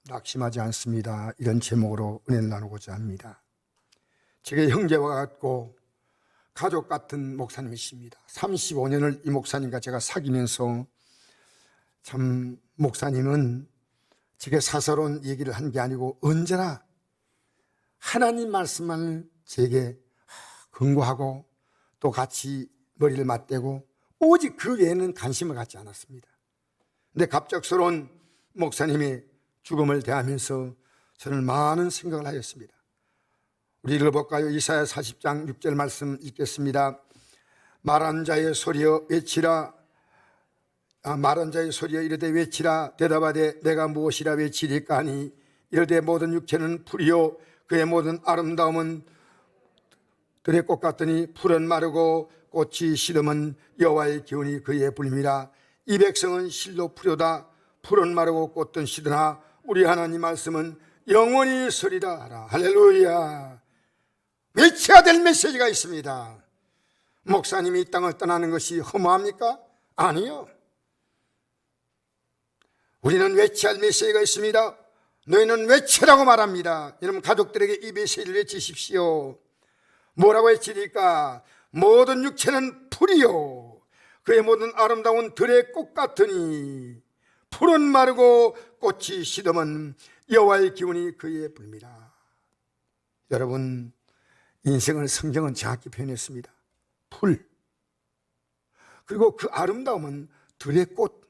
낙심하지 않습니다. 이런 제목으로 은혜를 나누고자 합니다. 제게 형제와 같고 가족 같은 목사님이십니다. 35년을 이 목사님과 제가 사귀면서 참 목사님은 제게 사사로운 얘기를 한 게 아니고 언제나 하나님 말씀만 제게 근거하고 또 같이 머리를 맞대고 오직 그 외에는 관심을 갖지 않았습니다. 근데 갑작스러운 목사님의 죽음을 대하면서 저는 많은 생각을 하였습니다. 우리 읽어볼까요? 이사야 40장 6절 말씀 읽겠습니다. 말한 자의 소리여 외치라. 말한 자의 소리여 이르되 외치라. 대답하되 내가 무엇이라 외치리까 하니 이르되 모든 육체는 풀이요 그의 모든 아름다움은 들의 꽃 같더니 풀은 마르고 꽃이 시듬은 여호와의 기운이 그의 불미라. 이 백성은 실로 풀효다. 풀은 마르고 꽃은 시드나 우리 하나님 말씀은 영원히 서리라 하라. 할렐루야. 외쳐야 될 메시지가 있습니다. 목사님이 이 땅을 떠나는 것이 허무합니까? 아니요. 우리는 외쳐야 할 메시지가 있습니다. 너희는 외치라고 말합니다. 여러분 가족들에게 이 메시지를 외치십시오. 뭐라고 외치리까? 모든 육체는 풀이요 그의 모든 아름다운 들의 꽃 같으니 풀은 마르고 꽃이 시듬은 여호와의 기운이 그의 불미라. 여러분 인생을 성경은 정확히 표현했습니다. 풀 그리고 그 아름다움은 들의 꽃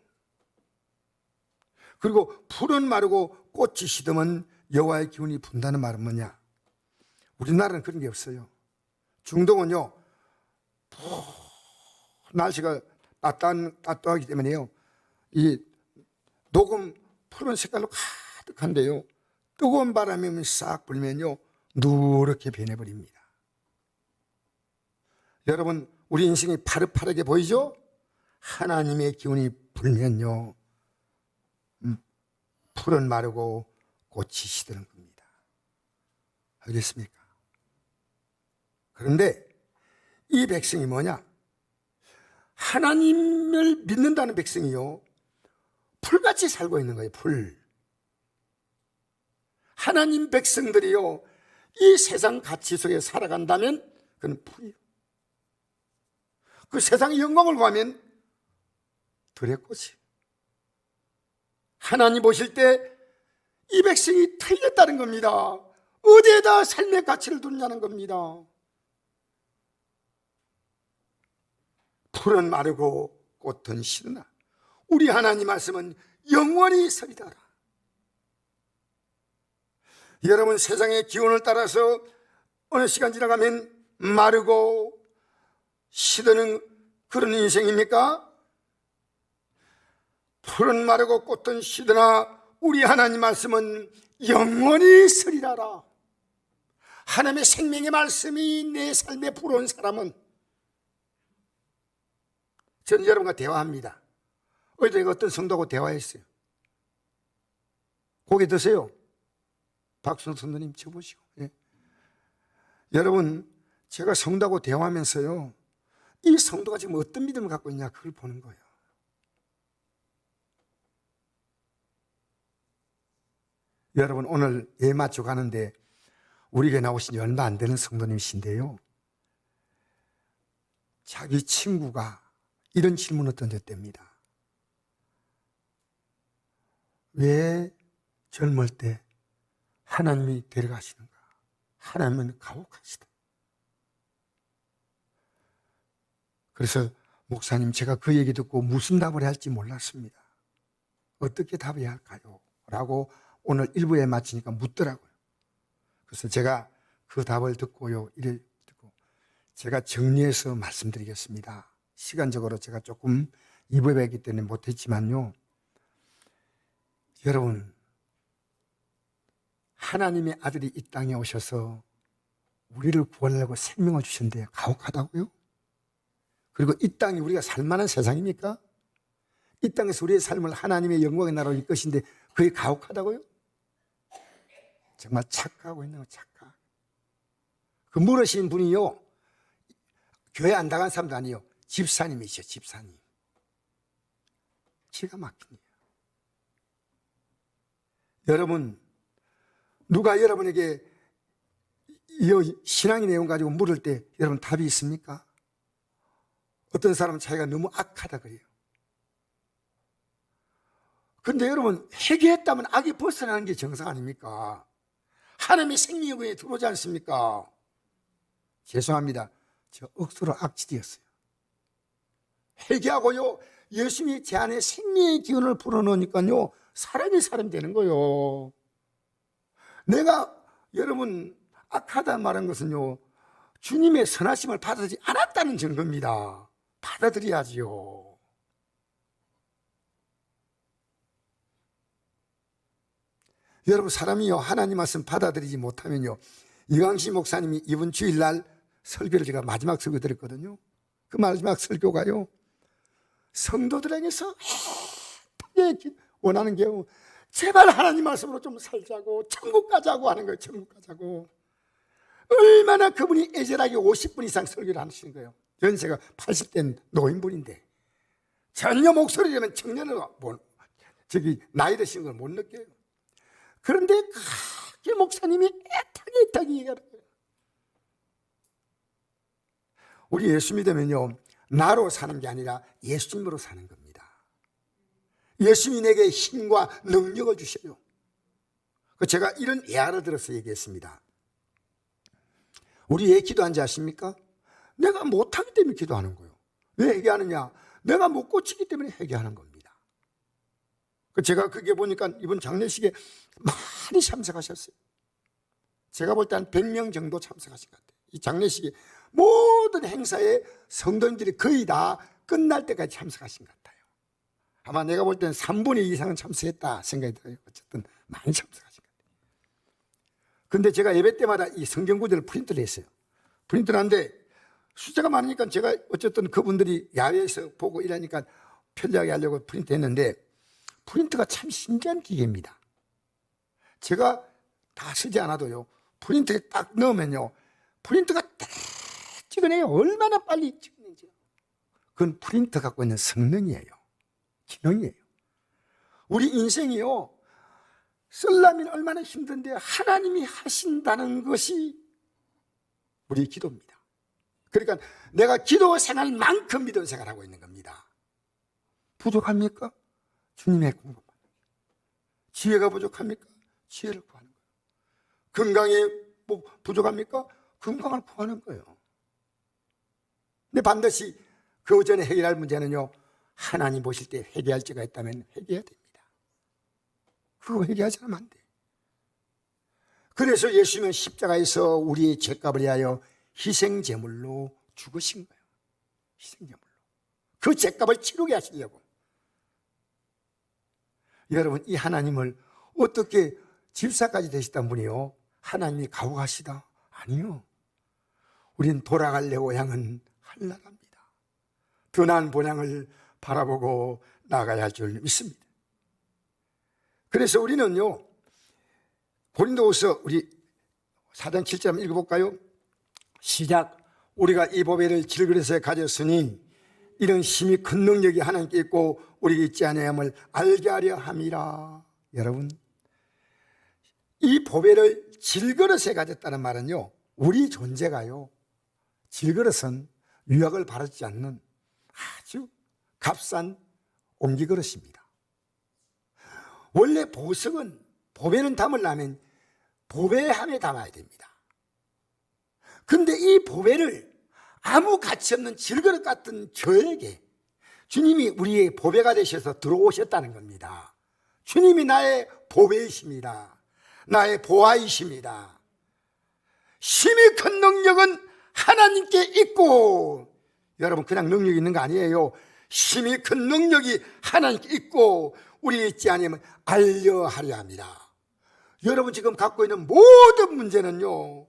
그리고 풀은 마르고 꽃이 시듬은 여호와의 기운이 분다는 말은 뭐냐? 우리나라는 그런 게 없어요. 중동은요 날씨가 따뜻하기 때문에요 이 녹음 푸른 색깔로 가득한데요 뜨거운 바람이 싹 불면요 누렇게 변해버립니다. 여러분 우리 인생이 파릇파릇하게 보이죠? 하나님의 기운이 불면요 풀은 마르고 꽃이 시드는 겁니다. 알겠습니까? 그런데 이 백성이 뭐냐? 하나님을 믿는다는 백성이요 풀같이 살고 있는 거예요. 풀. 하나님 백성들이요 이 세상 가치 속에 살아간다면 그건 풀이요. 그 세상의 영광을 구하면 들의 꽃이. 하나님 보실 때 이 백성이 틀렸다는 겁니다. 어디에다 삶의 가치를 두느냐는 겁니다. 풀은 마르고 꽃은 시드나 우리 하나님 말씀은 영원히 서리다라. 여러분 세상의 기운을 따라서 어느 시간 지나가면 마르고 시드는 그런 인생입니까? 풀은 마르고 꽃은 시드나 우리 하나님 말씀은 영원히 서리다라. 하나님의 생명의 말씀이 내 삶에 불어온 사람은 저는 여러분과 대화합니다. 어제 어떤 성도하고 대화했어요. 고개 드세요. 박순 성도님 쳐보시고. 예. 여러분 제가 성도하고 대화하면서요 이 성도가 지금 어떤 믿음을 갖고 있냐 그걸 보는 거예요. 여러분 오늘 예 맞춰 가는데 우리 교회 나오신 지 얼마 안 되는 성도님이신데요 자기 친구가 이런 질문을 던졌답니다. 왜 젊을 때 하나님이 데려가시는가? 하나님은 가혹하시다. 그래서 목사님 제가 그 얘기 듣고 무슨 답을 해야 할지 몰랐습니다. 어떻게 답해야 할까요? 라고 오늘 1부에 마치니까 묻더라고요. 그래서 제가 그 답을 듣고요 이래 듣고 제가 정리해서 말씀드리겠습니다. 시간적으로 제가 조금 2부에 뵙기 때문에 못했지만요 여러분 하나님의 아들이 이 땅에 오셔서 우리를 구하려고 생명을 주셨는데 가혹하다고요? 그리고 이 땅이 우리가 살만한 세상입니까? 이 땅에서 우리의 삶을 하나님의 영광의 나라로 이끌 것인데 그게 가혹하다고요? 정말 착각하고 있는 거 착각. 그 물으신 분이요 교회 안 나간 사람도 아니에요. 집사님이시죠. 집사님. 기가 막히네요. 여러분, 누가 여러분에게 이 신앙의 내용 가지고 물을 때 여러분 답이 있습니까? 어떤 사람은 자기가 너무 악하다 그래요. 그런데 여러분, 회개했다면 악이 벗어나는 게 정상 아닙니까? 하나님의 생명에 들어오지 않습니까? 죄송합니다. 저 억수로 악질이었어요. 회개하고요, 예수님이 제 안에 생명의 기운을 불어넣으니까요, 사람이 사람 되는 거예요. 내가 여러분 악하다 말한 것은요, 주님의 선하심을 받아들이지 않았다는 증거입니다. 받아들여야지요. 여러분, 사람이요 하나님 말씀 받아들이지 못하면요, 이광시 목사님이 이번 주일날 설교를 제가 마지막 설교 드렸거든요. 그 마지막 설교가요, 성도들에게서 원하는 게요, 제발 하나님 말씀으로 좀 살자고, 천국 가자고 하는 거예요. 천국 가자고. 얼마나 그분이 애절하게 50분 이상 설교를 하시는 거예요. 연세가 80대 노인분인데 전혀 목소리 되면 청년을 나이 드신 걸 못 느껴요. 그런데 그 목사님이 애타게 얘기하는 거예요. 우리 예수 믿으면요, 나로 사는 게 아니라 예수님으로 사는 겁니다. 예수님이 내게 힘과 능력을 주셔요. 제가 이런 예화를 들어서 얘기했습니다. 우리 왜 기도하는지 아십니까? 내가 못하기 때문에 기도하는 거예요. 왜 회개하느냐? 내가 못 고치기 때문에 회개하는 겁니다. 제가 그게 보니까 이번 장례식에 많이 참석하셨어요. 제가 볼 때 한 100명 정도 참석하신 것 같아요. 이 장례식에 모든 행사에 성도님들이 거의 다 끝날 때까지 참석하신 것 같아요. 아마 내가 볼 때는 3분의 2 이상은 참석했다 생각이 들어요. 어쨌든 많이 참석하신 것 같아요. 근데 제가 예배 때마다 이 성경 구절을 프린트를 했어요. 프린트를 하는데 숫자가 많으니까 제가 어쨌든 그분들이 야외에서 보고 이러니까 편리하게 하려고 프린트 했는데, 프린트가 참 신기한 기계입니다. 제가 다 쓰지 않아도요, 프린트에 딱 넣으면요, 프린트가 딱 찍어내요. 얼마나 빨리 찍는지요. 그건 프린터 갖고 있는 성능이에요. 기능이에요. 우리 인생이요, 쓰려면 얼마나 힘든데 하나님이 하신다는 것이 우리 기도입니다. 그러니까 내가 기도 생활만큼 믿음 생활하고 있는 겁니다. 부족합니까? 주님의 공급. 지혜가 부족합니까? 지혜를 구하는 거예요. 건강에 부족합니까? 건강을 구하는 거예요. 근데 반드시 그 전에 해결할 문제는요, 하나님 보실 때 회개할 죄가 있다면 회개해야 됩니다. 그거 회개하지 않으면 안 돼. 그래서 예수님은 십자가에서 우리의 죄값을 위하여 희생제물로 죽으신 거예요. 희생제물로. 그 죄값을 치르게 하시려고. 여러분, 이 하나님을 어떻게 집사까지 되셨단 분이요, 하나님이 가혹하시다? 아니요. 우린 돌아갈 내 고향은 한란합니다. 더 나은 본향을 바라보고 나아가야 할 줄 믿습니다. 그래서 우리는요, 고린도후서 우리 4장 7절 읽어볼까요? 시작. 우리가 이 보배를 질그릇에 가졌으니 이런 심히 큰 능력이 하나님께 있고 우리에게 있지 아니함을 알게 하려 함이라. 여러분, 이 보배를 질그릇에 가졌다는 말은요, 우리 존재가요, 질그릇은 유학을 바라지 않는 아주 값싼 옹기그릇입니다. 원래 보석은, 보배는 담으려면 보배함에 담아야 됩니다. 근데 이 보배를 아무 가치 없는 질그릇 같은 저에게 주님이 우리의 보배가 되셔서 들어오셨다는 겁니다. 주님이 나의 보배이십니다. 나의 보아이십니다. 심히 큰 능력은 하나님께 있고, 여러분 그냥 능력이 있는 거 아니에요. 심히 큰 능력이 하나님께 있고 우리 있지 아니면 알려하려 합니다. 여러분 지금 갖고 있는 모든 문제는요,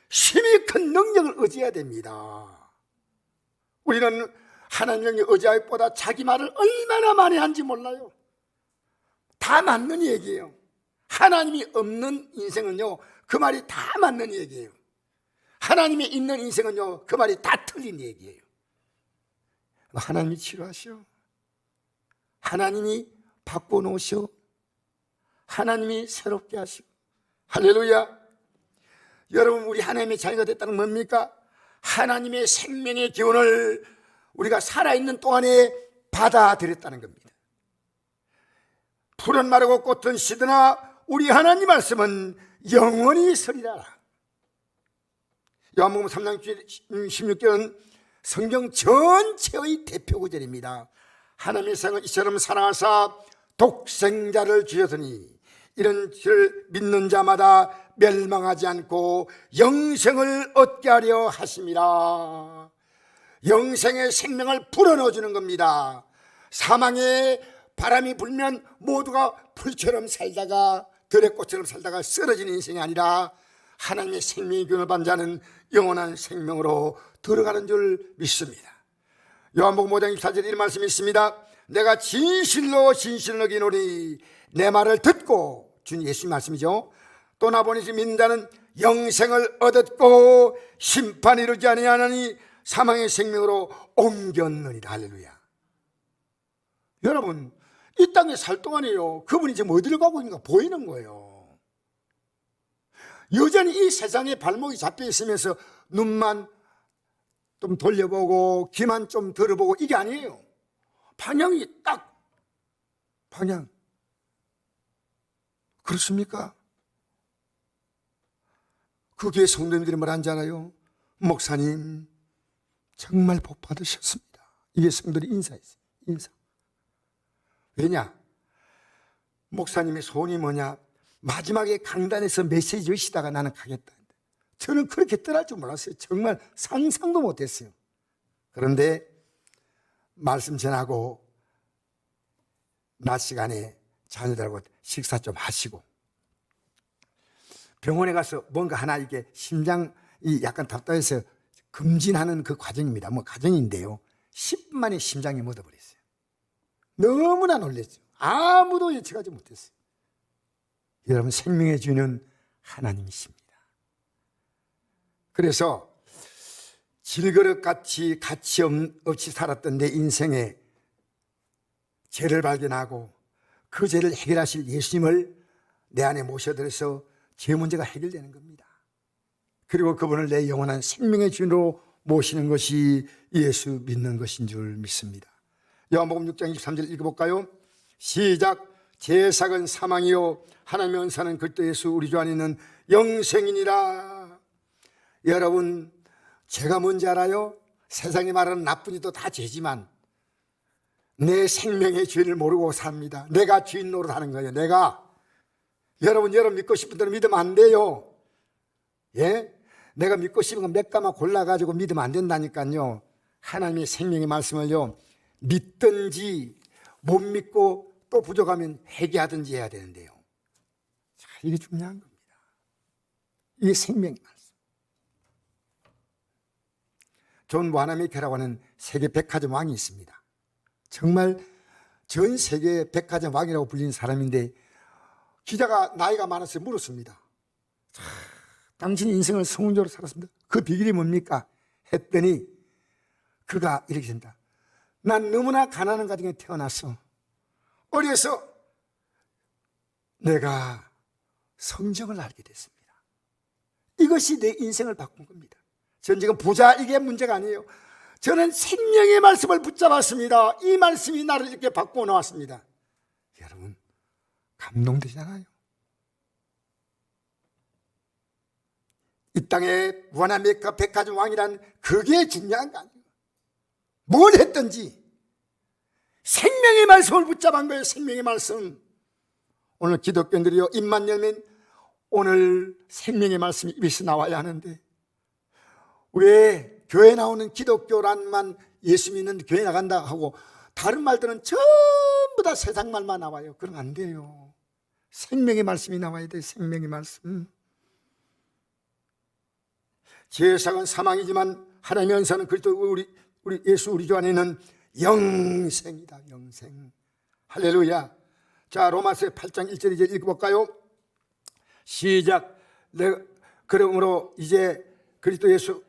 심히 큰 능력을 의지해야 됩니다. 우리는 하나님의 의지할 보다 자기 말을 얼마나 많이 하는지 몰라요. 다 맞는 얘기예요. 하나님이 없는 인생은요, 그 말이 다 맞는 얘기예요. 하나님이 있는 인생은요, 그 말이 다 틀린 얘기예요. 하나님이 치료하시오. 하나님이 바꿔놓으시오. 하나님이 새롭게 하시고. 할렐루야. 여러분, 우리 하나님의 자녀가 됐다는 건 뭡니까? 하나님의 생명의 기운을 우리가 살아있는 동안에 받아들였다는 겁니다. 풀은 마르고 꽃은 시드나 우리 하나님 말씀은 영원히 서리라. 요한복음 3장 16절은 성경 전체의 대표 구절입니다. 하나님의 생은 이처럼 사랑하사 독생자를 주셨으니 이런 줄 믿는 자마다 멸망하지 않고 영생을 얻게 하려 하심이라. 영생의 생명을 불어넣어 주는 겁니다. 사망의 바람이 불면 모두가 풀처럼 살다가 들의 꽃처럼 살다가 쓰러지는 인생이 아니라 하나님의 생명의 기운을 받는 자는 영원한 생명으로 들어가는 줄 믿습니다. 요한복음 5장 24절에 이런 말씀이 있습니다. 내가 진실로 진실로 너희노니 내 말을 듣고, 주님 예수님 말씀이죠. 또 나 보내신 믿는 자는 영생을 얻었고 심판이 이르지 아니하나니 사망의 생명으로 옮겼느니라. 할렐루야. 여러분, 이 땅에 살 동안에요, 그분이 지금 어디를 가고 있는가 보이는 거예요. 여전히 이 세상에 발목이 잡혀 있으면서 눈만 좀 돌려보고 귀만 좀 들어보고 이게 아니에요. 방향이 딱 방향. 그렇습니까? 그 교회 성도님들이 뭘 하잖아요. 목사님 정말 복 받으셨습니다. 이게 성도들이 인사했어요. 인사. 왜냐? 목사님의 소원이 뭐냐? 마지막에 강단에서 메시지 주시다가 나는 가겠다. 저는 그렇게 떠날 줄 몰랐어요. 정말 상상도 못했어요. 그런데 말씀 전하고 낮 시간에 자녀들하고 식사 좀 하시고 병원에 가서 뭔가 하나 이게 심장이 약간 답답해서 금진하는 그 과정입니다. 뭐 과정인데요, 10분 만에 심장이 멎어버렸어요. 너무나 놀랐죠. 아무도 예측하지 못했어요. 여러분, 생명의 주인은 하나님이십니다. 그래서 질그릇같이 가치 없이 살았던 내 인생에 죄를 발견하고 그 죄를 해결하실 예수님을 내 안에 모셔들여서 죄 문제가 해결되는 겁니다. 그리고 그분을 내 영원한 생명의 주인으로 모시는 것이 예수 믿는 것인 줄 믿습니다. 요한복음 6장 23절 읽어볼까요? 시작. 제삭은 사망이요 하나님의 은사는 그리스도 예수 우리 주 안에 있는 영생이니라. 여러분, 죄가 뭔지 알아요? 세상이 말하는 나쁜 일도 다 죄지만 내 생명의 주인을 모르고 삽니다. 내가 주인 노릇하는 거예요. 여러분 믿고 싶은 대로 믿으면 안 돼요. 예? 내가 믿고 싶은 거 몇 가마 골라가지고 믿으면 안 된다니까요. 하나님의 생명의 말씀을요, 믿든지 못 믿고 또 부족하면 회개하든지 해야 되는데요. 자, 이게 중요한 겁니다. 이게 생명의 말씀. 존 와나메이커라고 하는 세계 백화점 왕이 있습니다. 정말 전 세계 백화점 왕이라고 불리는 사람인데, 기자가 나이가 많아서 물었습니다. 당신 인생을 성공적으로 살았습니다. 그 비결이 뭡니까? 했더니 그가 이렇게 된다. 난 너무나 가난한 가정에 태어났어. 어려서 내가 성경을 알게 됐습니다. 이것이 내 인생을 바꾼 겁니다. 저는 지금 부자 이게 문제가 아니에요. 저는 생명의 말씀을 붙잡았습니다. 이 말씀이 나를 이렇게 바꾸어 놓았습니다. 여러분, 감동되잖아요. 이 땅에 와나메이커 백화점 왕이란 그게 중요한 거 아니에요. 뭘 했든지 생명의 말씀을 붙잡은 거예요. 생명의 말씀. 오늘 기독교인들이요, 입만 열면 오늘 생명의 말씀이 입에서 나와야 하는데, 왜 교회 나오는 기독교란만 예수 믿는 교회 나간다 하고 다른 말들은 전부 다 세상 말만 나와요. 그러면 안 돼요. 생명의 말씀이 나와야 돼요. 생명의 말씀. 제사는 사망이지만 하나님의 은사는 그리스도 우리 예수 우리 주 안에는 영생이다. 영생. 할렐루야. 자, 로마서 8장 1절 2절 읽어볼까요? 시작. 그러므로 이제 그리스도 예수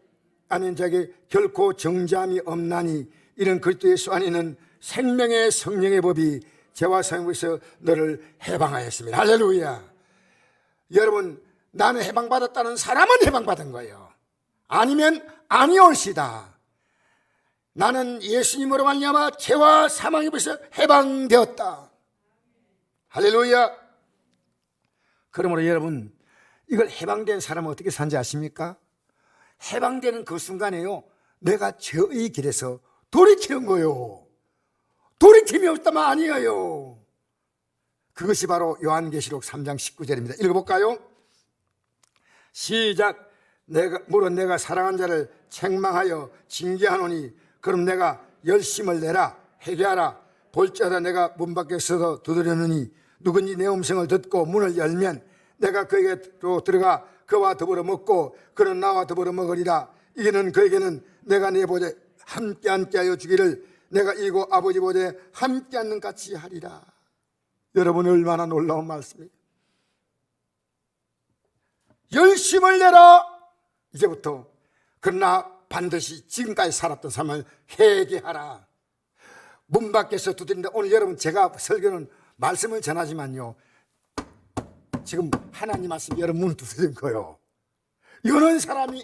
안에 있는 자에게 결코 정죄함이 없나니 이런 그리스도 예수 안에는 생명의 성령의 법이 죄와 사망에서 너를 해방하였습니다. 할렐루야. 여러분, 나는 해방받았다는 사람은 해방받은 거예요. 아니면 아니올시다. 나는 예수님으로 말미암아 죄와 사망에서 해방되었다. 할렐루야. 그러므로 여러분, 이걸 해방된 사람은 어떻게 사는지 아십니까? 해방되는 그 순간에요, 내가 죄의 길에서 돌이키는 거예요. 돌이킴이 없다면 아니에요. 그것이 바로 요한계시록 3장 19절입니다. 읽어볼까요? 시작. 물론 내가 사랑한 자를 책망하여 징계하노니 그럼 내가 열심을 내라. 회개하라. 볼지어다 내가 문 밖에서 두드리느니 누구든지 내 음성을 듣고 문을 열면 내가 그에게로 들어가 그와 더불어 먹고 그는 나와 더불어 먹으리라. 이기는 그에게는 내가 내 보좌에 함께 하여 주기를 내가 이고 아버지 보좌에 함께 앉는 같이 하리라. 여러분, 얼마나 놀라운 말씀이에요. 열심을 내라. 이제부터 그러나 반드시 지금까지 살았던 삶을 회개하라. 문 밖에서 두드린다. 오늘 여러분, 제가 설교는 말씀을 전하지만요, 지금 하나님 말씀 여러분 문 두드린 거예요. 여는 사람은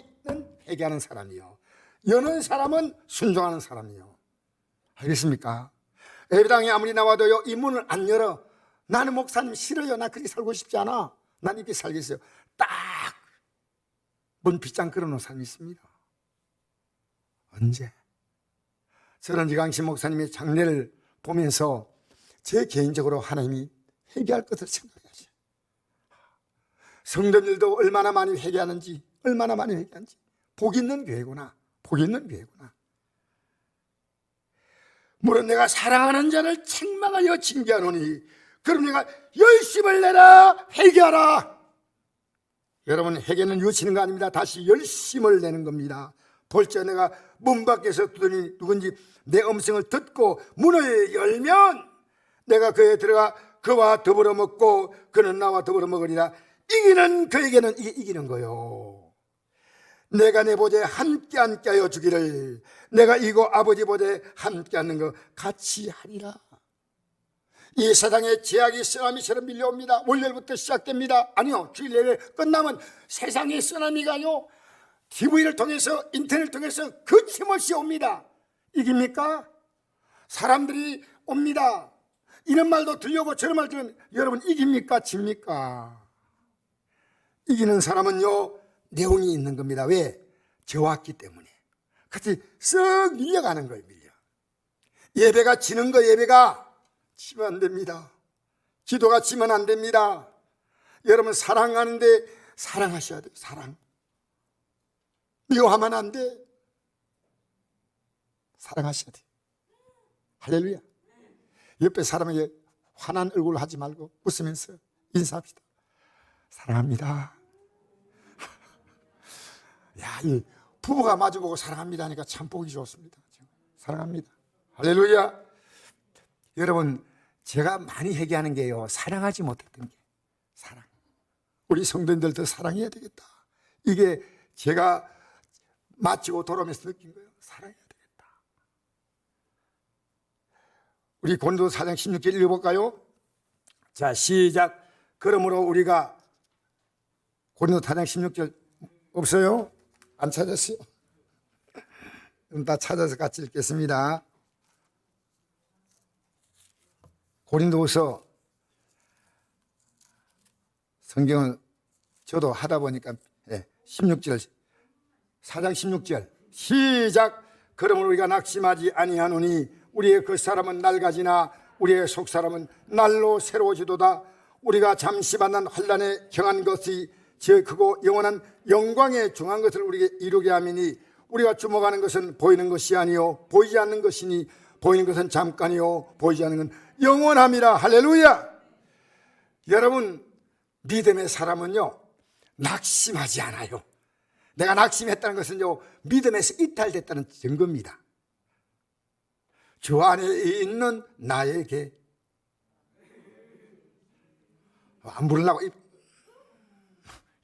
회개하는 사람이요, 여는 사람은 순종하는 사람이요. 알겠습니까? 예배당에 아무리 나와도요, 이 문을 안 열어. 나는 목사님 싫어요. 나 그렇게 살고 싶지 않아. 난 이렇게 살겠어요. 딱 문 빗장 끌어놓은 사람이 있습니다. 언제? 저는 이강신 목사님의 장례를 보면서 제 개인적으로 하나님이 회개할 것을 생각하셔요. 성도들도 얼마나 많이 회개하는지, 얼마나 많이 회개하는지. 복 있는 교회구나. 복 있는 교회구나. 물론 내가 사랑하는 자를 책망하여 징계하노니 그럼 내가 열심을 내라. 회개하라. 여러분, 회개는 유치는 거 아닙니다. 다시 열심을 내는 겁니다. 볼지어 내가 문 밖에서 두드리니 누군지 내 음성을 듣고 문을 열면 내가 그에 들어가 그와 더불어 먹고 그는 나와 더불어 먹으리라. 이기는 그에게는, 이게 이기는 거요, 내가 내 보좌에 함께 하여 주기를 내가 이고 아버지 보좌에 함께 하는 것 같이 하리라. 이 세상에 제약이 쓰나미처럼 밀려옵니다. 월요일부터 시작됩니다. 아니요, 주일 예배 끝나면 세상의 쓰나미가요, TV를 통해서, 인터넷을 통해서 거침없이 옵니다. 이깁니까? 사람들이 옵니다. 이런 말도 들려오고 저런 말 들으면 여러분, 이깁니까? 집니까? 이기는 사람은요, 내용이 있는 겁니다. 왜? 저왔기 때문에. 같이 쓱 밀려가는 거예요. 밀려. 예배가 지는 거, 예배가 지면 안 됩니다. 기도가 지면 안 됩니다. 여러분, 사랑하는데 사랑하셔야 돼요. 사랑. 미워하면 안 돼. 사랑하셔야 돼요. 할렐루야. 옆에 사람에게 화난 얼굴 하지 말고 웃으면서 인사합시다. 사랑합니다. 야, 이 부부가 마주보고 사랑합니다 하니까 참 보기 좋습니다. 사랑합니다. 할렐루야. 여러분, 제가 많이 회개하는 게요, 사랑하지 못했던 게, 사랑. 우리 성도님들 더 사랑해야 되겠다. 이게 제가 마치고 돌아오면서 느낀 거예요. 사랑해야 되겠다. 우리 고린도 4장 16절 읽어볼까요? 자, 시작. 그러므로 우리가, 고린도 4장 16절 없어요? 안 찾았어요? 그럼 다 찾아서 같이 읽겠습니다. 고린도후서, 성경은 저도 하다 보니까 16절, 4장 16절 시작. 그러므로 우리가 낙심하지 아니하노니 우리의 그 사람은 낡아지나 우리의 속 사람은 날로 새로워지도다. 우리가 잠시 만난 환난에 경한 것이 제 크고 영원한 영광에 중한 것을 우리에게 이루게 하미니 우리가 주목하는 것은 보이는 것이 아니요 보이지 않는 것이니 보이는 것은 잠깐이요 보이지 않는 건 영원함이라. 할렐루야. 여러분, 믿음의 사람은요, 낙심하지 않아요. 내가 낙심했다는 것은요, 믿음에서 이탈됐다는 증거입니다. 주 안에 있는 나에게, 안 부르려고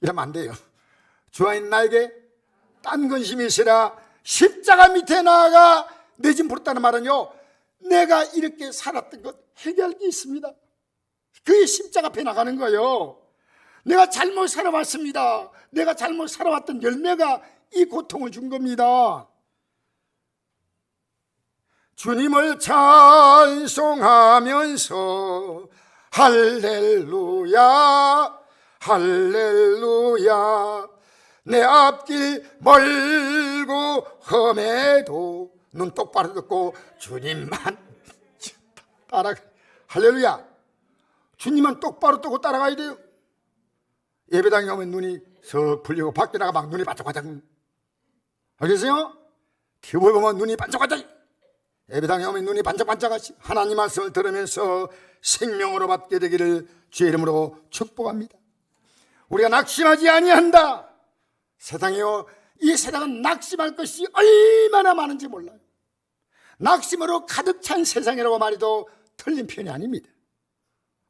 이러면 안 돼요. 주 안에 있는 나에게 딴 근심이 있으라 십자가 밑에 나아가 내 짐 부르다는 말은요, 내가 이렇게 살았던 것 해결할 게 있습니다. 그게 십자가 앞에 나가는 거예요. 내가 잘못 살아왔습니다. 내가 잘못 살아왔던 열매가 이 고통을 준 겁니다. 주님을 찬송하면서 할렐루야 할렐루야 내 앞길 멀고 험해도 눈 똑바로 듣고 주님만 따라가. 할렐루야. 주님만 똑바로 뜨고 따라가야 돼요. 예배당에 오면 눈이 석 풀리고 밖에 나가 막 눈이 반짝반짝. 알겠어요? TV에 보면 눈이 반짝반짝. 예배당에 오면 눈이 반짝반짝하시. 하나님 말씀을 들으면서 생명으로 받게 되기를 주의 이름으로 축복합니다. 우리가 낙심하지 아니한다. 세상에요, 이 세상은 낙심할 것이 얼마나 많은지 몰라요. 낙심으로 가득 찬 세상이라고 말해도 틀린 표현이 아닙니다.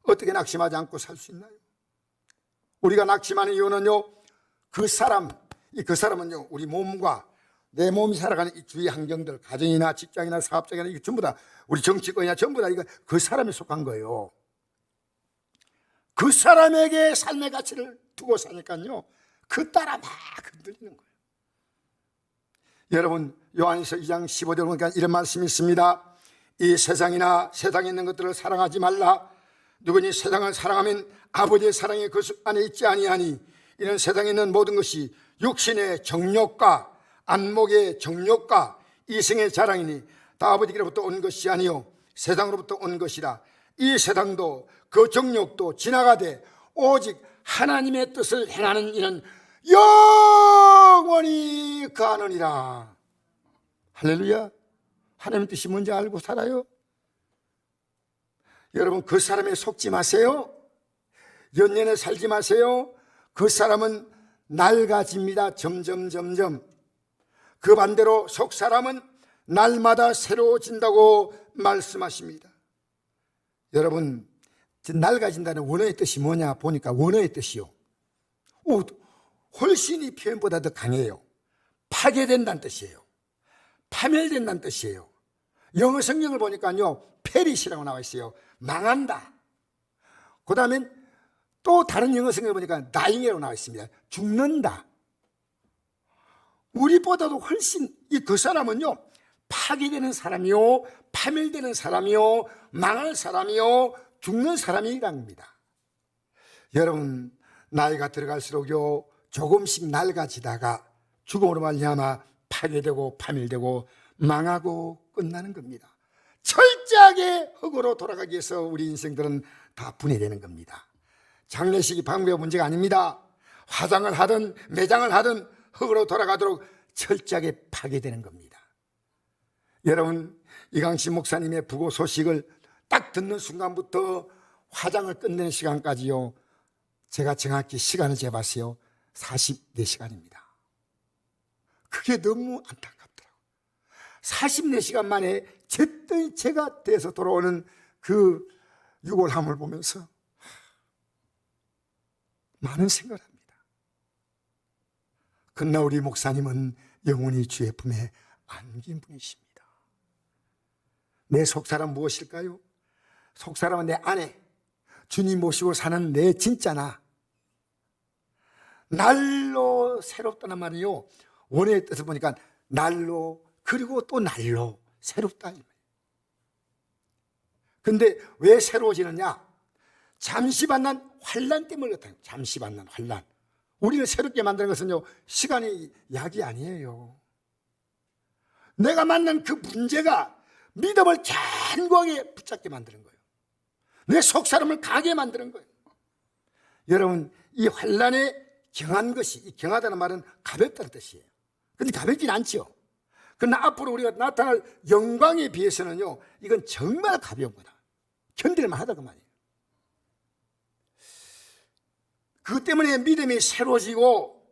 어떻게 낙심하지 않고 살 수 있나요? 우리가 낙심하는 이유는요, 그 사람은요, 우리 몸과 내 몸이 살아가는 이 주위 환경들, 가정이나 직장이나 사업장이나 이게 전부 다, 우리 정치권이나 전부 다 이거 그 사람에 속한 거예요. 그 사람에게 삶의 가치를 두고 사니까요, 그 따라 막 흔들리는 거예요. 여러분, 요한일서 2장 15절 보니까 이런 말씀이 있습니다. 이 세상이나 세상에 있는 것들을 사랑하지 말라. 누구니 세상을 사랑하면 아버지의 사랑이 그 안에 있지 아니하니 이는 세상에 있는 모든 것이 육신의 정욕과 안목의 정욕과 이생의 자랑이니 다 아버지께로부터 온 것이 아니요 세상으로부터 온 것이라. 이 세상도 그 정욕도 지나가되 오직 하나님의 뜻을 행하는 이는 영원히 가느니라. 할렐루야. 하나님의 뜻이 뭔지 알고 살아요? 여러분, 그 사람에 속지 마세요. 연연에 살지 마세요. 그 사람은 낡아집니다. 점점. 그 반대로 속 사람은 날마다 새로워진다고 말씀하십니다. 여러분, 낡아진다는 원어의 뜻이 뭐냐 보니까 원어의 뜻이요, 훨씬 이 표현보다 더 강해요. 파괴된다는 뜻이에요. 파멸된다는 뜻이에요. 영어 성경을 보니까요, 페리시라고 나와 있어요. 망한다. 그 다음에 또 다른 영어 성경을 보니까 dying이라고 나와 있습니다. 죽는다. 우리보다도 훨씬 그 사람은요, 파괴되는 사람이요, 파멸되는 사람이요, 망할 사람이요, 죽는 사람이라는 겁니다. 여러분, 나이가 들어갈수록요, 조금씩 낡아지다가 죽음으로 말미암아 파괴되고 파멸되고 망하고 끝나는 겁니다. 철저하게 흙으로 돌아가기 위해서 우리 인생들은 다 분해되는 겁니다. 장례식이 방법의 문제가 아닙니다. 화장을 하든 매장을 하든 흙으로 돌아가도록 철저하게 파괴되는 겁니다. 여러분, 이강신 목사님의 부고 소식을 딱 듣는 순간부터 화장을 끝내는 시간까지요, 제가 정확히 시간을 재봤어요. 44시간입니다. 그게 너무 안타깝더라고요. 44시간 만에 잿더니 제가 돼서 돌아오는 그 유골함을 보면서 많은 생각을 합니다. 그러나 우리 목사님은 영원히 주의 품에 안긴 분이십니다. 내 속사람 무엇일까요? 속사람은 내 아내, 주님 모시고 사는 내 진짜 날로 새롭다는 말이요, 원어의 뜻을 보니까 날로, 그리고 또 날로 새롭다. 근데 왜 새로워지느냐? 잠시 만난 환난 때문에 그렇다. 잠시 만난 환난. 우리를 새롭게 만드는 것은요, 시간이 약이 아니에요. 내가 만난 그 문제가 믿음을 견고하게 붙잡게 만드는 거예요. 내 속사람을 강하게 만드는 거예요. 여러분, 이 환난에 경한 것이, 이 경하다는 말은 가볍다는 뜻이에요. 근데 가볍진 않죠. 그러나 앞으로 우리가 나타날 영광에 비해서는요, 이건 정말 가벼운 거다. 견딜만 하다 그 말이에요. 그것 때문에 믿음이 새로워지고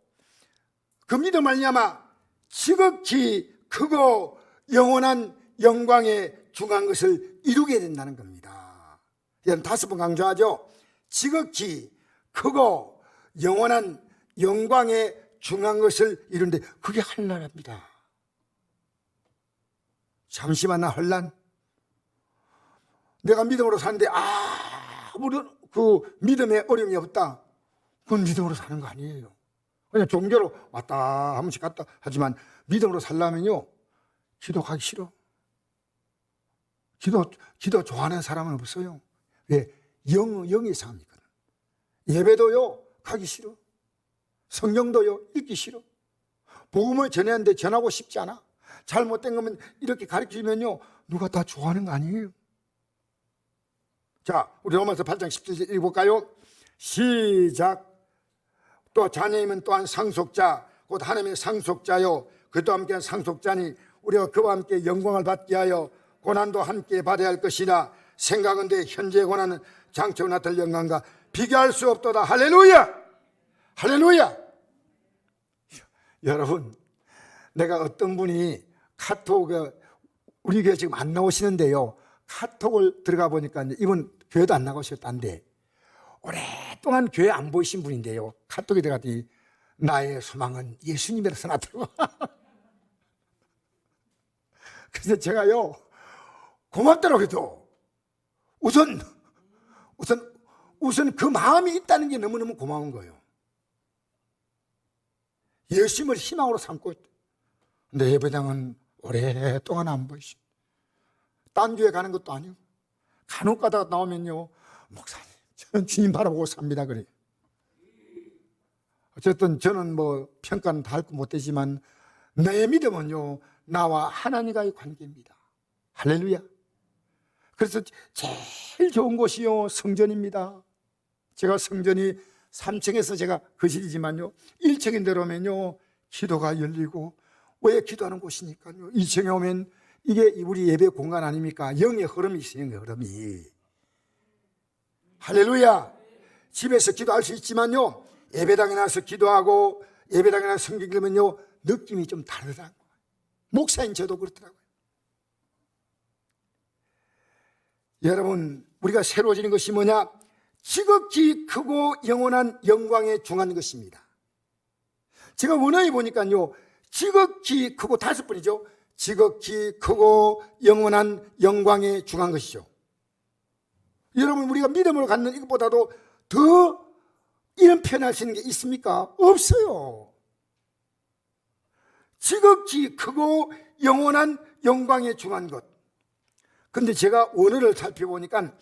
그 믿음 말미암아 지극히 크고 영원한 영광에 중한 것을 이루게 된다는 겁니다. 여러분, 5번 강조하죠. 지극히 크고 영원한 영광에 중한 것을 이루는데 그게 환난입니다. 잠시만 나 환난, 내가 믿음으로 사는데 아무런 그 믿음에 어려움이 없다. 그건 믿음으로 사는 거 아니에요. 그냥 종교로 왔다 한 번씩 갔다 하지만 믿음으로 살려면요, 기도 가기 싫어. 기도 좋아하는 사람은 없어요. 왜? 영의 삶이거든. 예배도요 가기 싫어. 성경도요 읽기 싫어. 복음을 전하는데 전하고 싶지 않아. 잘못된 거면 이렇게 가르치면요 누가 다 좋아하는 거 아니에요. 자, 우리 로마서 8장 17절 읽어볼까요? 시작. 또 자녀이면 또한 상속자, 곧 하나님의 상속자요, 그도 함께 상속자니 우리가 그와 함께 영광을 받게 하여 고난도 함께 받아야 할 것이나 생각은데 현재의 고난은 장차 나타날 영광과 비교할 수 없도다. 할렐루야! 할렐루야! 여러분, 내가 어떤 분이 카톡, 우리 교회 지금 안 나오시는데요, 카톡을 들어가 보니까 이분 교회도 안 나가셨다는데 오랫동안 교회 안 보이신 분인데요, 카톡에 들어갔더니 나의 소망은 예수님이라서 나더라고. 그래서 제가요 고맙더라고요. 우선 그 마음이 있다는 게 너무너무 고마운 거예요. 예수님을 희망으로 삼고 있다. 근데 예배당은 오랫동안 안 보이시. 딴 교회 가는 것도 아니고 간혹 가다가 나오면요, 목사님 저는 주님 바라보고 삽니다 그래요. 어쨌든 저는 뭐 평가는 다 할 거 못되지만 내 믿음은요 나와 하나님과의 관계입니다. 할렐루야. 그래서 제일 좋은 곳이요 성전입니다. 제가 성전이 3층에서 제가 거실이지만요 1층에 내려오면요 기도가 열리고, 왜 기도하는 곳이니까요 2층에 오면 이게 우리 예배 공간 아닙니까? 영의 흐름이 있어요. 영의 흐름이. 할렐루야. 집에서 기도할 수 있지만요 예배당에 나와서 기도하고 예배당에 나와서 성경 읽으면요 느낌이 좀 다르더라고요. 목사인 저도 그렇더라고요. 여러분, 우리가 새로워지는 것이 뭐냐? 지극히 크고 영원한 영광에 중한 것입니다. 제가 원어에 보니까요 지극히 크고 5번이죠. 지극히 크고 영원한 영광에 중한 것이죠. 여러분, 우리가 믿음으로 갖는 이것보다도 더 이런 표현할 수 있는 게 있습니까? 없어요. 지극히 크고 영원한 영광에 중한 것. 근데 제가 원어를 살펴보니까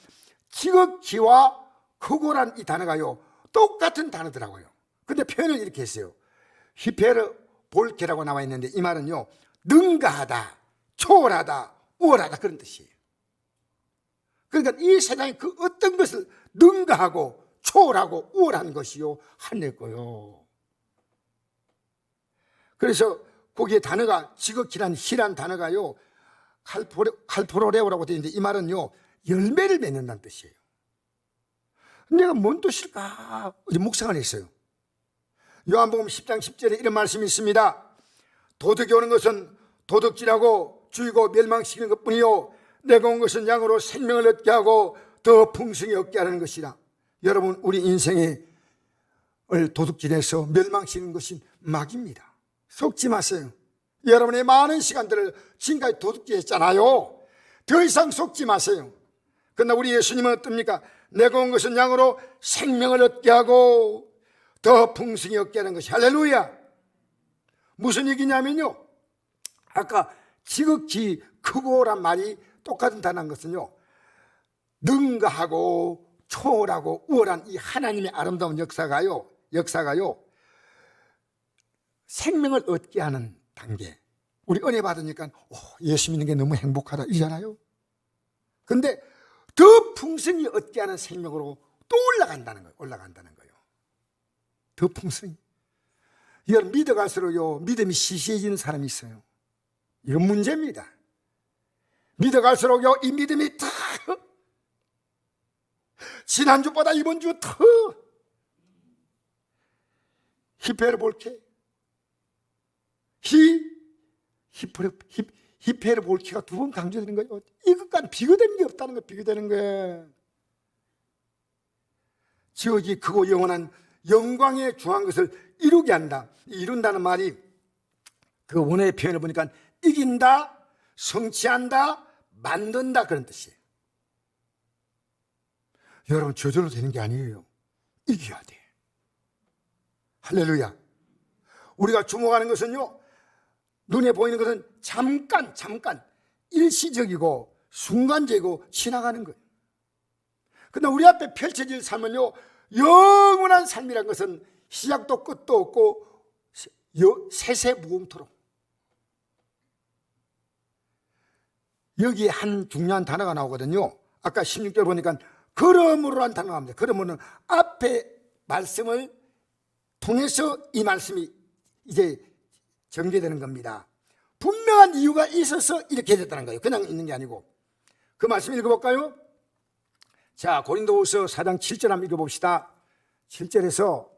지극히와 크고란 이 단어가요 똑같은 단어더라고요. 근데 표현을 이렇게 했어요. 히페르 볼케라고 나와 있는데 이 말은요 능가하다, 초월하다, 우월하다 그런 뜻이에요. 그러니까 이 세상에 그 어떤 것을 능가하고 초월하고 우월한 것이요 하늘 거요. 그래서 거기에 단어가 지극히란 희란 단어가요 칼포로레오라고 되어 있는데 이 말은요 열매를 맺는다는 뜻이에요. 내가 뭔 뜻일까 묵상을 했어요. 요한복음 10장 10절에 이런 말씀이 있습니다. 도둑이 오는 것은 도둑질하고 죽이고 멸망시키는 것뿐이요 내가 온 것은 양으로 생명을 얻게 하고 더 풍성히 얻게 하는 것이라. 여러분, 우리 인생을 도둑질해서 멸망시키는 것이 막입니다. 속지 마세요. 여러분의 많은 시간들을 지금까지 도둑질했잖아요. 더 이상 속지 마세요. 그러나 우리 예수님은 어떻습니까? 내가 온 것은 양으로 생명을 얻게 하고 더 풍성히 얻게 하는 것이. 할렐루야. 무슨 얘기냐면요, 아까 지극히 크고란 말이 똑같은 단어인 것은요 능가하고 초월하고 우월한 이 하나님의 아름다운 역사가요 생명을 얻게 하는 단계. 우리 은혜 받으니까 예수 믿는 게 너무 행복하다 이잖아요. 근데 더 풍성히 얻게 하는 생명으로 또 올라간다는 거예요. 더 풍성히. 이걸 믿어갈수록요 믿음이 시시해지는 사람이 있어요. 이건 문제입니다. 믿어갈수록요 이 믿음이 더 지난주보다 이번 주 더 히페르볼케 히페르볼케가 2번 강조되는 거예요. 이것과는 비교되는 게 없다는 거예요. 비교되는 거예요. 지극히 크고 영원한 영광에 중한 것을 이루게 한다. 이룬다는 말이 그 원어의 표현을 보니까 이긴다, 성취한다, 만든다 그런 뜻이에요. 여러분 저절로 되는 게 아니에요. 이겨야 돼. 할렐루야. 우리가 주목하는 것은요, 눈에 보이는 것은 잠깐 일시적이고 순간적이고 지나가는 거예요. 그러나 우리 앞에 펼쳐질 삶은요, 영원한 삶이란 것은 시작도 끝도 없고 세세무궁토록. 여기에 한 중요한 단어가 나오거든요. 아까 16절 보니까 그러므로라는 단어가 나옵니다. 그러므로는 앞에 말씀을 통해서 이 말씀이 이제 전개되는 겁니다. 분명한 이유가 있어서 이렇게 됐다는 거예요. 그냥 있는 게 아니고. 그 말씀 읽어볼까요? 자, 고린도후서 4장 7절 한번 읽어봅시다. 7절에서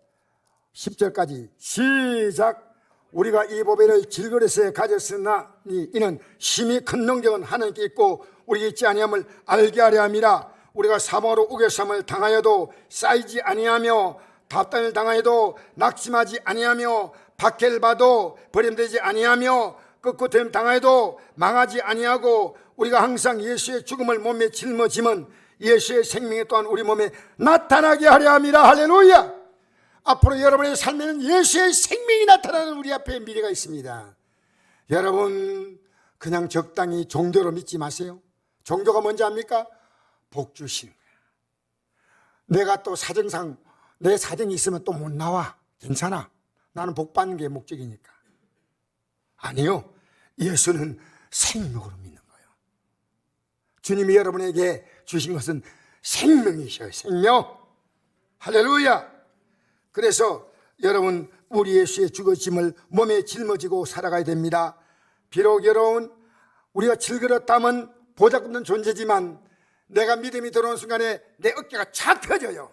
10절까지 시작. 우리가 이 보배를 질그릇에 가졌으나니 이는 심히 큰 능력은 하나님께 있고 우리가 있지 아니함을 알게 하려 함이라. 우리가 사방으로 우겨쌈을 당하여도 쌓이지 아니하며 답단을 당하여도 낙심하지 아니하며 박해를 받아도 버림되지 아니하며 끄끄됨 당하여도 망하지 아니하고 우리가 항상 예수의 죽음을 몸에 짊어지면 예수의 생명이 또한 우리 몸에 나타나게 하려 함이라. 할렐루야. 앞으로 여러분의 삶에는 예수의 생명이 나타나는 우리 앞에 미래가 있습니다. 여러분 그냥 적당히 종교로 믿지 마세요. 종교가 뭔지 압니까? 복 주시는 거예요. 내가 또 사정상 내 사정이 있으면 또 못 나와. 괜찮아. 나는 복 받는 게 목적이니까. 아니요. 예수는 생명으로 믿는 거예요. 주님이 여러분에게 주신 것은 생명이셔요. 생명. 할렐루야. 그래서 여러분 우리 예수의 죽어짐을 몸에 짊어지고 살아가야 됩니다. 비록 여러분 우리가 질그릇담은 보잘것없는 존재지만 내가 믿음이 들어오는 순간에 내 어깨가 착 펴져요.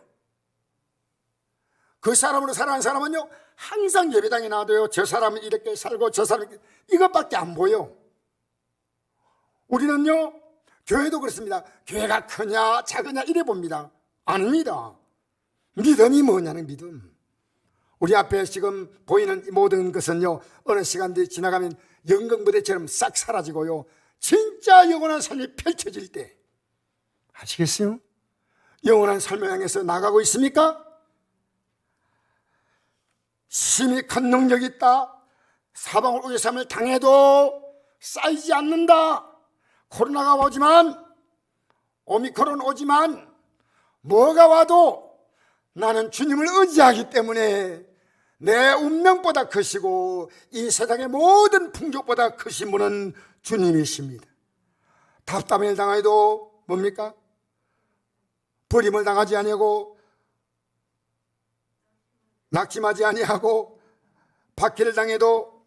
그 사람으로 살아가는 사람은요 항상 예배당에 나와도요 저 사람은 이렇게 살고 저 사람은 이것밖에 안 보여. 우리는요 교회도 그렇습니다. 교회가 크냐 작으냐 이래 봅니다. 아닙니다. 믿음이 뭐냐는 믿음. 우리 앞에 지금 보이는 모든 것은요 어느 시간들이 지나가면 영광부대처럼 싹 사라지고요 진짜 영원한 삶이 펼쳐질 때, 아시겠어요? 영원한 삶을 향해서 나가고 있습니까? 심히 큰 능력이 있다. 사방을 우겨쌈을 당해도 쌓이지 않는다. 코로나가 오지만 오미크론 오지만 뭐가 와도 나는 주님을 의지하기 때문에 내 운명보다 크시고 이 세상의 모든 풍족보다 크신 분은 주님이십니다. 답답을 당해도 뭡니까? 버림을 당하지 아니하고 낙심하지 아니하고 박해를 당해도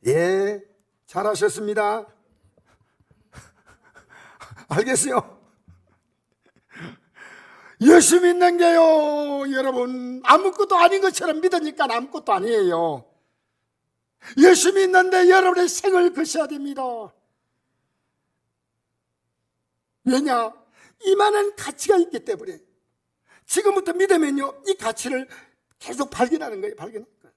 예 잘하셨습니다. 알겠어요? 예수 믿는 게요 여러분 아무것도 아닌 것처럼 믿으니까 아무것도 아니에요. 예수 믿는데 여러분의 생을 거셔야 됩니다. 왜냐? 이만한 가치가 있기 때문에 지금부터 믿으면요 이 가치를 계속 발견하는 거예요. 발견하는 거예요.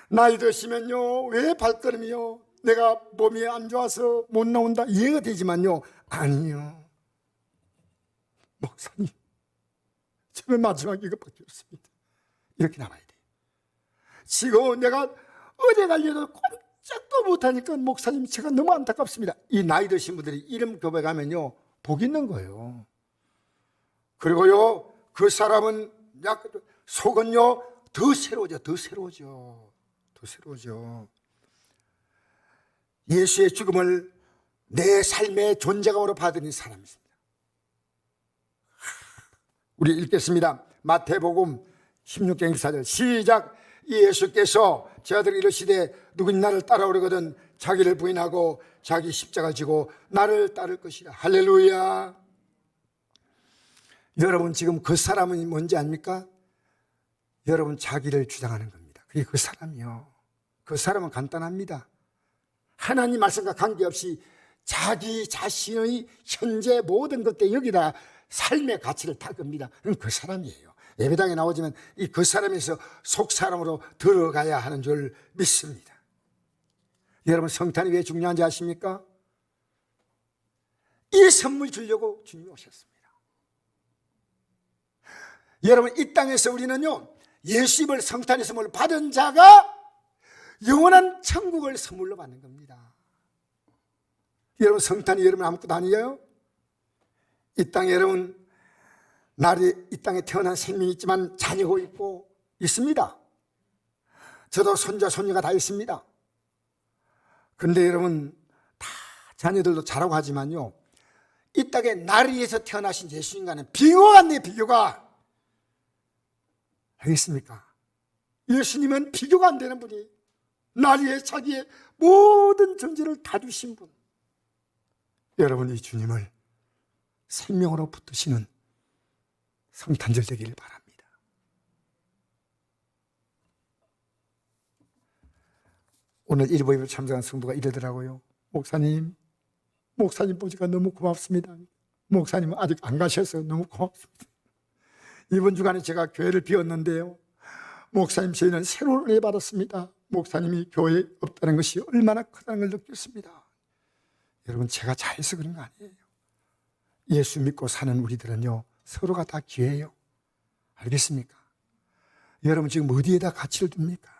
나이 드시면요 왜 발걸음이요 내가 몸이 안 좋아서 못 나온다 이해가 되지만요 아니요 목사님 저는 마지막 이것밖에 없습니다. 이렇게 나와야 돼요. 지금 내가 어디 가려도 꼼짝도 못하니까 목사님 제가 너무 안타깝습니다. 이 나이 드신 분들이 이름 고백하면요 복 있는 거예요. 그리고요 그 사람은 속은요 더 새로워져. 예수의 죽음을 내 삶의 존재감으로 받은 사람입니다. 우리 읽겠습니다. 마태복음 16장 14절 시작. 예수께서 저들이 이르시되 누구니 나를 따라오려거든 자기를 부인하고 자기 십자가를 지고 나를 따를 것이라. 할렐루야. 여러분 지금 그 사람은 뭔지 압니까? 여러분 자기를 주장하는 겁니다. 그게 그 사람이요. 그 사람은 간단합니다. 하나님 말씀과 관계없이 자기 자신의 현재 모든 것들 여기다 삶의 가치를 다 겁니다. 그럼 그 사람이에요. 예배당에 나오지만 이 그 사람에서 속 사람으로 들어가야 하는 줄 믿습니다. 여러분 성탄이 왜 중요한지 아십니까? 이 선물 주려고 주님이 오셨습니다. 여러분, 이 땅에서 우리는요, 예수님을 성탄의 선물을 받은 자가 영원한 천국을 선물로 받는 겁니다. 여러분, 성탄이 여러분 아무것도 아니에요? 이 땅에 여러분, 이 땅에 태어난 생명이 있지만 자녀가 있고 있습니다. 저도 손자, 손녀가 다 있습니다. 그런데 여러분, 다 자녀들도 자라고 하지만요, 이 땅에 나를 위해서 태어나신 예수님과는 비교가 같네요, 비교가. 알겠습니까? 예수님은 비교가 안 되는 분이, 나를 위해 자기의 모든 존재를 다 주신 분. 여러분, 이 주님을 생명으로 붙드시는 성탄절 되기를 바랍니다. 오늘 일부에 참석한 성도가 이러더라고요. 목사님 보니까 너무 고맙습니다. 목사님은 아직 안 가셔서 너무 고맙습니다. 이번 주간에 제가 교회를 비웠는데요, 목사님, 저희는 새로운 은혜 받았습니다. 목사님이 교회에 없다는 것이 얼마나 크다는 걸 느꼈습니다. 여러분, 제가 잘해서 그런 거 아니에요. 예수 믿고 사는 우리들은요, 서로가 다 기회예요. 알겠습니까? 여러분, 지금 어디에다 가치를 둡니까?